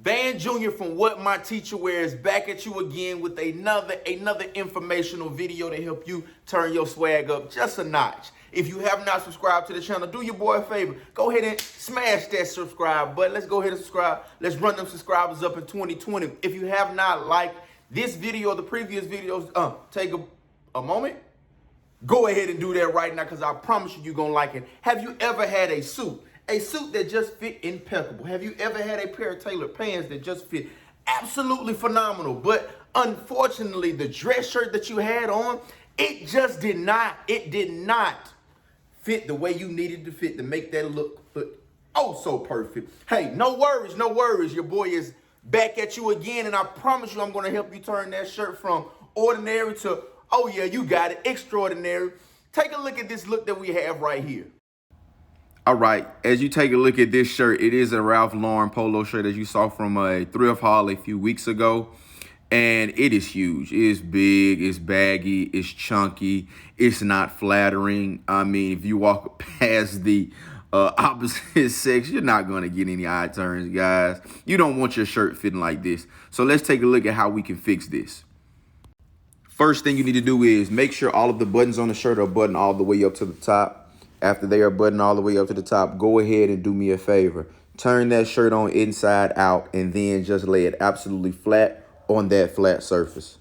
Van Jr. from What My Teacher Wears back at you again with another informational video to help you turn your swag up just a notch. If you have not subscribed to the channel, do your boy a favor. Go ahead and smash that subscribe button. Let's go ahead and subscribe. Let's run them subscribers up in 2020. If you have not liked this video or the previous videos, take a moment. Go ahead and do that right now because I promise you're going to like it. Have you ever had a suit? A suit that just fit impeccable. Have you ever had a pair of tailored pants that just fit absolutely phenomenal? But unfortunately, the dress shirt that you had on, it just did not fit the way you needed to fit to make that look oh so perfect. Hey, no worries, no worries. Your boy is back at you again, and I promise you I'm going to help you turn that shirt from ordinary to, oh yeah, you got it, extraordinary. Take a look at this look that we have right here. All right, as you take a look at this shirt, it is a Ralph Lauren polo shirt as you saw from a thrift haul a few weeks ago. And it is huge. It's big, it's baggy, it's chunky, it's not flattering. I mean, if you walk past the opposite sex, you're not going to get any eye turns, guys. You don't want your shirt fitting like this. So let's take a look at how we can fix this. First thing you need to do is make sure all of the buttons on the shirt are buttoned all the way up to the top. After they are buttoned all the way up to the top, go ahead and do me a favor. Turn that shirt on inside out and then just lay it absolutely flat on that flat surface.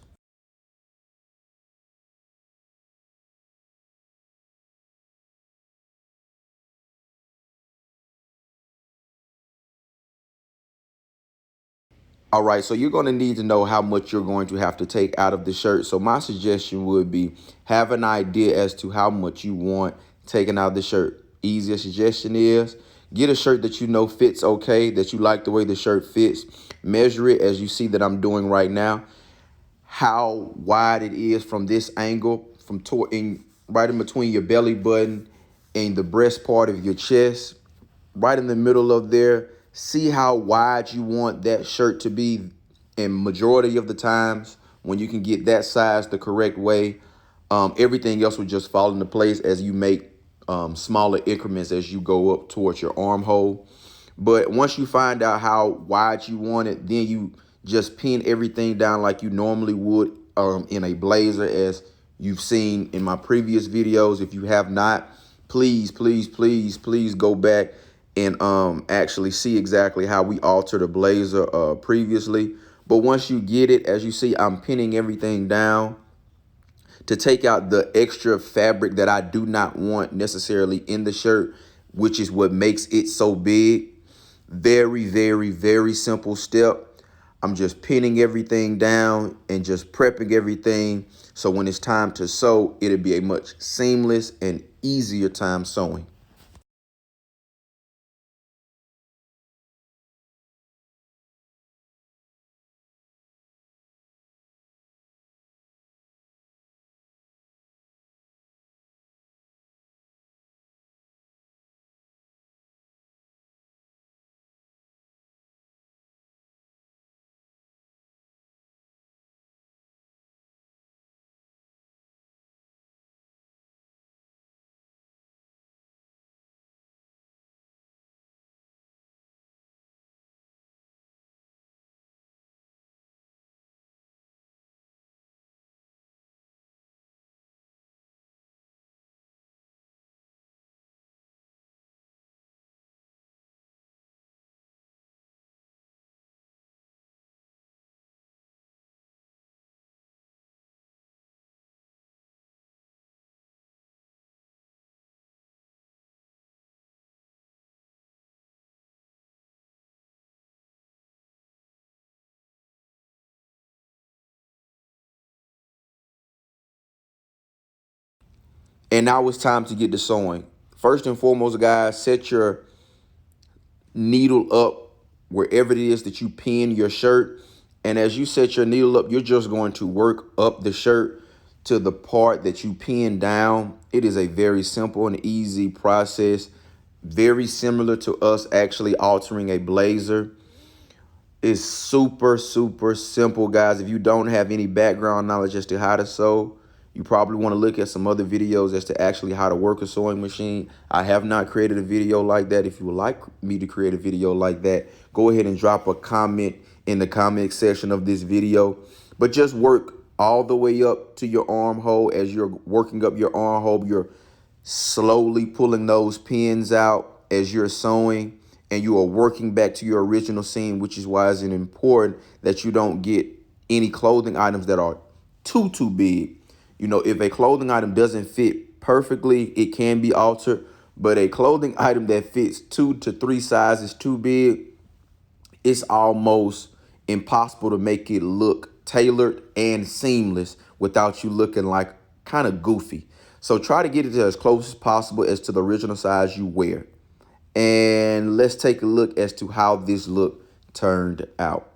All right, so you're going to need to know how much you're going to have to take out of the shirt. So my suggestion would be have an idea as to how much you want taken out of the shirt. Easiest suggestion is get a shirt that you know fits okay, that you like the way the shirt fits. Measure it as you see that I'm doing right now. How wide it is from this angle, right in between your belly button and the breast part of your chest, right in the middle of there. See how wide you want that shirt to be. And majority of the times when you can get that size the correct way, everything else will just fall into place as you make smaller increments as you go up towards your armhole. But once you find out how wide you want it, then you just pin everything down like you normally would in a blazer, as you've seen in my previous videos. If you have not, please go back and actually see exactly how we altered a blazer previously. But once you get it, as you see, I'm pinning everything down to take out the extra fabric that I do not want necessarily in the shirt, which is what makes it so big. Very simple step. I'm just pinning everything down and just prepping everything. So when it's time to sew, it'll be a much seamless and easier time sewing. And now it's time to get to sewing. First and foremost, guys, set your needle up wherever it is that you pin your shirt. And as you set your needle up, you're just going to work up the shirt to the part that you pin down. It is a very simple and easy process, very similar to us actually altering a blazer. It's super simple, guys. If you don't have any background knowledge as to how to sew, You probably want to look at some other videos as to actually how to work a sewing machine. I have not created a video like that. If you would like me to create a video like that, go ahead and drop a comment in the comment section of this video. But just work all the way up to your armhole. As you're working up your armhole, you're slowly pulling those pins out as you're sewing, and you are working back to your original seam, which is why it's important that you don't get any clothing items that are too big. You know, if a clothing item doesn't fit perfectly, it can be altered, but a clothing item that fits 2 to 3 sizes too big, it's almost impossible to make it look tailored and seamless without you looking like kind of goofy. So try to get it to as close as possible as to the original size you wear. And let's take a look as to how this look turned out.